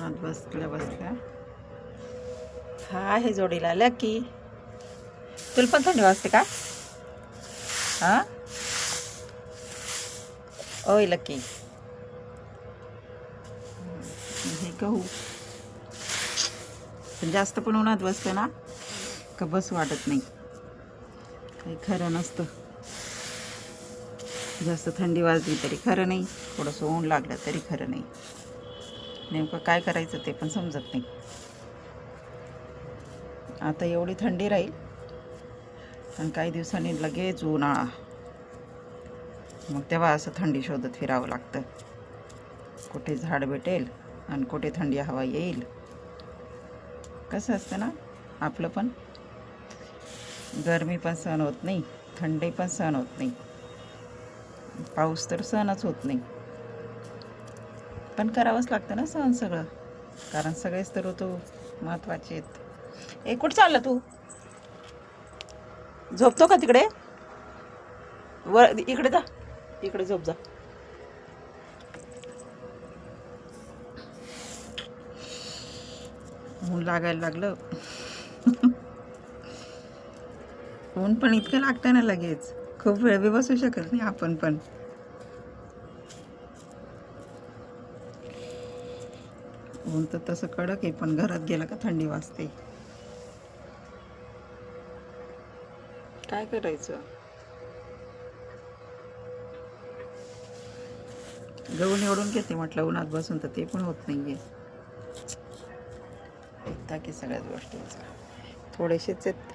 उन्हात बसल्या बसल्या हा आहे जोडीला लकी. तुला पण थंडी वाजते का? हा ओय लकी. हे गहू पण जास्त पण उन्हात बसतं ना का बस वाटत नाही, काही खरं नसतं. जास्त थंडी वाजली तरी खरं नाही, थोडंसं ऊन लागलं तरी खरं नाही. नेमकं काय करायचं ते पण समजत नाही. आता एवढी थंडी राहील आणि काही दिवसांनी लगेच उन्हाळा. मग तेव्हा असं थंडी शोधत फिरावं लागतं, कुठे झाड भेटेल आणि कुठे थंडी हवा येईल. कसं असतं ना आपलं पण, गरमी पण सहन होत नाही, थंडी पण सहन होत नाही, पाऊस तर सहनच होत नाही. पण करावंच लागतं ना सहन सगळं, कारण सगळेच तर ऋतू महत्त्वाचे आहेत. कुठं चाललं तू? झोपतो का तिकडे? वर इकडे जा, इकडे झोप जा. ऊन लागायला लागलं. ऊन पण इतकं लागतं ना लगेच, खूप वेळ बी बसू शकत नाही आपण पण. ऊन तर तसं कडक आहे, पण घरात गेलं का थंडी वाजते. काय करायचं? गहू निवडून घेते म्हटलं उन्हात बसून, तर ते पण होत नाहीये. एकदा की सगळ्याच गोष्टींचा थोडेसेच आहेत.